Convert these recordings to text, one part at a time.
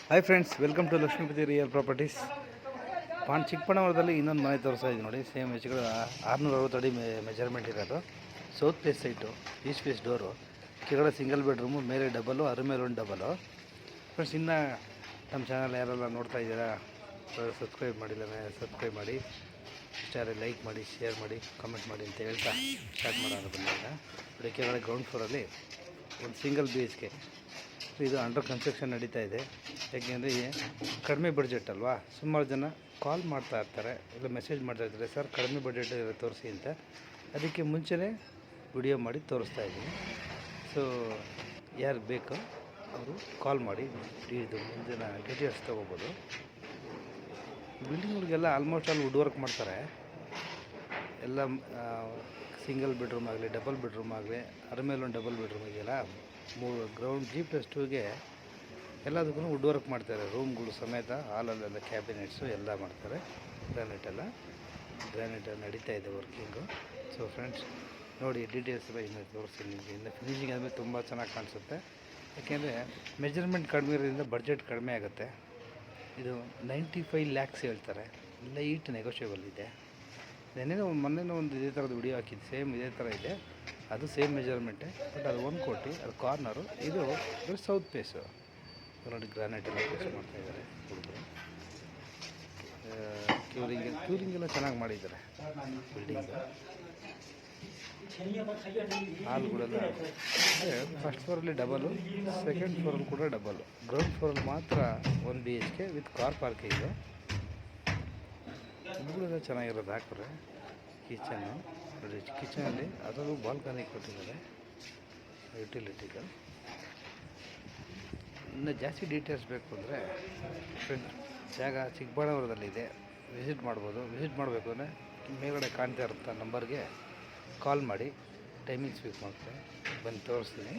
Hi friends, welcome to Lakshmipathi real properties. ಚಿಕ್ಕಬಳ್ಳಾಪುರದಲ್ಲಿ ಇನ್ನೊಂದು ಮನೆ ತೋರಿಸ್ತಾ ಇದ್ದೀನಿ ನೋಡಿ. ಸೇಮ್ ಹೆಚ್ಚುಗಳು 660 ಅಡಿ ಮೆಜರ್ಮೆಂಟ್ ಇರೋದು. South face site, east face door, ಕೆಳಗಡೆ ಸಿಂಗಲ್ ಬೆಡ್ರೂಮು, ಮೇಲೆ ಡಬಲು, ಅದ್ರ ಮೇಲೆ ಒಂದು ಡಬಲು. ಫ್ರೆಂಡ್ಸ್, ಇನ್ನು ನಮ್ಮ ಚಾನಲ್ ಯಾರೆಲ್ಲ ನೋಡ್ತಾ ಇದ್ದೀರಾ, ಸಬ್ಸ್ಕ್ರೈಬ್ ಮಾಡಿಲ್ಲ ಸಬ್ಸ್ಕ್ರೈಬ್ ಮಾಡಿ, ಇಷ್ಟ ಲೈಕ್ ಮಾಡಿ, ಶೇರ್ ಮಾಡಿ, ಕಮೆಂಟ್ ಮಾಡಿ ಅಂತ ಹೇಳ್ತಾ ಸ್ಟಾರ್ಟ್ ಮಾಡೋಣ ಬಂದಾಗ. ನೋಡಿ, ಕೆಳಗಡೆ ಗ್ರೌಂಡ್ ಫ್ಲೋರಲ್ಲಿ ಒಂದು ಸಿಂಗಲ್ BHK. ಇದು ಅಂಡರ್ ಕನ್ಸ್ಟ್ರಕ್ಷನ್ ನಡೀತಾ ಇದೆ. ಯಾಕೆಂದರೆ ಕಡಿಮೆ ಬಡ್ಜೆಟ್ ಅಲ್ವಾ, ಸುಮಾರು ಜನ ಕಾಲ್ ಮಾಡ್ತಾ ಇರ್ತಾರೆ, ಇಲ್ಲ ಮೆಸೇಜ್ ಮಾಡ್ತಾ ಇರ್ತಾರೆ, ಸರ್ ಕಡಿಮೆ ಬಡ್ಜೆಟ್ ತೋರಿಸಿ ಅಂತ. ಅದಕ್ಕೆ ಮುಂಚೆನೇ ವಿಡಿಯೋ ಮಾಡಿ ತೋರಿಸ್ತಾ ಇದ್ದೀನಿ. ಸೊ ಯಾರು ಬೇಕೋ ಅವರು ಕಾಲ್ ಮಾಡಿ ಇದು ಮುಂದಿನ ಡೀಟೇಲ್ಸ್ ತೊಗೋಬೋದು. ಬಿಲ್ಡಿಂಗ್ಗಳಿಗೆಲ್ಲ ಆಲ್ಮೋಸ್ಟ್ ಆಲ್ ವುಡ್ ವರ್ಕ್ ಮಾಡ್ತಾರೆ. ಎಲ್ಲ ಸಿಂಗಲ್ ಬೆಡ್ರೂಮ್ ಆಗಲಿ, ಡಬಲ್ ಬೆಡ್ರೂಮ್ ಆಗಲಿ, ಅದ್ರ ಮೇಲೆ ಒಂದು ಡಬಲ್ ಬೆಡ್ರೂಮ್ ಇದೆಯಲ್ಲ, ಗ್ರೌಂಡ್ G+2ಗೆ ಎಲ್ಲದಕ್ಕೂ ವುಡ್ ವರ್ಕ್ ಮಾಡ್ತಾರೆ. ರೂಮ್ಗಳು ಸಮೇತ, ಹಾಲಲ್ಲೆಲ್ಲ ಕ್ಯಾಬಿನೆಟ್ಸು ಎಲ್ಲ ಮಾಡ್ತಾರೆ. ಗ್ರಾನೈಟ್ ನಡೀತಾ ಇದೆ ವರ್ಕಿಂಗು. ಸೊ ಫ್ರೆಂಡ್ಸ್, ನೋಡಿ ಡೀಟೇಲ್ಸ್ ಎಲ್ಲ ಇನ್ನೂ ತೋರಿಸ್ತೀನಿ ನಿಮಗೆ. ಇನ್ನು ಫಿನಿಷಿಂಗ್ ಆದಮೇಲೆ ತುಂಬ ಚೆನ್ನಾಗಿ ಕಾಣಿಸುತ್ತೆ. ಯಾಕೆಂದರೆ ಮೆಜರ್ಮೆಂಟ್ ಕಡಿಮೆ ಇರೋದ್ರಿಂದ ಬಡ್ಜೆಟ್ ಕಡಿಮೆ ಆಗುತ್ತೆ. ಇದು 95 lakhs ಹೇಳ್ತಾರೆ. ಲೈಟ್ ನೆಗೋಷಿಯಬಲ್ ಇದೆ. ಮೊನ್ನೆ ಒಂದು ಇದೇ ಥರದ್ದು ವಿಡಿಯೋ ಹಾಕಿದ್ದು, ಸೇಮ್ ಇದೇ ಥರ ಇದೆ. ಅದು ಸೇಮ್ ಮೆಜರ್ಮೆಂಟೇ, ಬಟ್ ಅದು 1 ಕೋಟಿ. ಅದು ಕಾರ್ನರು, ಇದು ಸೌತ್ ಫೇಸು. ನೋಡಿ, ಗ್ರಾನೈಟ್ ಎಲ್ಲ ಫೇಸ್ ಮಾಡ್ತಾಯಿದ್ದಾರೆ ಹುಡುಗರು. ಕ್ಯೂರಿಂಗ್ ಎಲ್ಲ ಚೆನ್ನಾಗಿ ಮಾಡಿದ್ದಾರೆ. ಬಿಲ್ಡಿಂಗು ಹಾಲ್ಗಳೆಲ್ಲ ಫಸ್ಟ್ ಫ್ಲೋರಲ್ಲಿ ಡಬಲು, ಸೆಕೆಂಡ್ ಫ್ಲೋರಲ್ಲಿ ಕೂಡ ಡಬಲು. ಗ್ರೌಂಡ್ ಫ್ಲೋರಲ್ಲಿ ಮಾತ್ರ 1 BHK ವಿತ್ ಕಾರ್ ಪಾರ್ಕಿಂಗು. ಹುಡುಗರೆಲ್ಲ ಚೆನ್ನಾಗಿರೋದು ಹಾಕಿದ್ರೆ. ಕಿಚನ್ನು ನೋಡಿ, ಕಿಚನಲ್ಲಿ ಅದರಲ್ಲೂ ಬಾಲ್ಕನಿ ಕೊಟ್ಟಿದ್ದಾರೆ, ಯುಟಿಲಿಟಿಗೆ. ಇನ್ನು ಜಾಸ್ತಿ ಡೀಟೇಲ್ಸ್ ಬೇಕು ಅಂದರೆ ಫ್ರೆಂಡ್, ಜಾಗ ಚಿಕ್ಕಬಳ್ಳಾಪುರದಲ್ಲಿದೆ, ವಿಸಿಟ್ ಮಾಡ್ಬೋದು. ವಿಸಿಟ್ ಮಾಡಬೇಕು ಅಂದರೆ ಮೇಲ್ಗಡೆ ಕಾಣ್ತಾ ಇರೋಂಥ ನಂಬರ್ಗೆ ಕಾಲ್ ಮಾಡಿ, ಟೈಮಿಂಗ್ಸ್ ಫಿಕ್ಸ್ ಮಾಡ್ತಾರೆ, ಬಂದು ತೋರಿಸ್ತೀನಿ.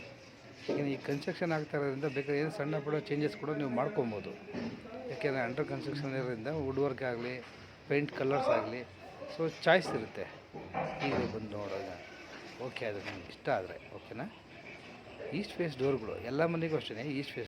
ಈ ಕನ್ಸ್ಟ್ರಕ್ಷನ್ ಆಗ್ತಾ ಇರೋದ್ರಿಂದ ಬೇಕಾದ್ರೆ ಏನು ಸಣ್ಣ ಪುಟ್ಟ ಚೇಂಜಸ್ ಕೂಡ ನೀವು ಮಾಡ್ಕೊಬೋದು. ಯಾಕೆಂದರೆ ಅಂಡರ್ ಕನ್ಸ್ಟ್ರಕ್ಷನ್ ಇರೋದ್ರಿಂದ ವುಡ್ ವರ್ಕ್ ಆಗಲಿ, ಪೇಂಟ್ ಕಲರ್ಸ್ ಆಗಲಿ, ಸೊ ಚಾಯ್ಸ್ ಇರುತ್ತೆ. ಈಗ ಬಂದು ನೋಡೋಣ, ಓಕೆ ಅದು ನಿಮ್ಗೆ ಇಷ್ಟ ಆದರೆ ಓಕೆನಾ. ಈಸ್ಟ್ ಫೇಸ್ ಡೋರ್ಗಳು ಎಲ್ಲ ಮನೆಗೂ ಅಷ್ಟೇ. East face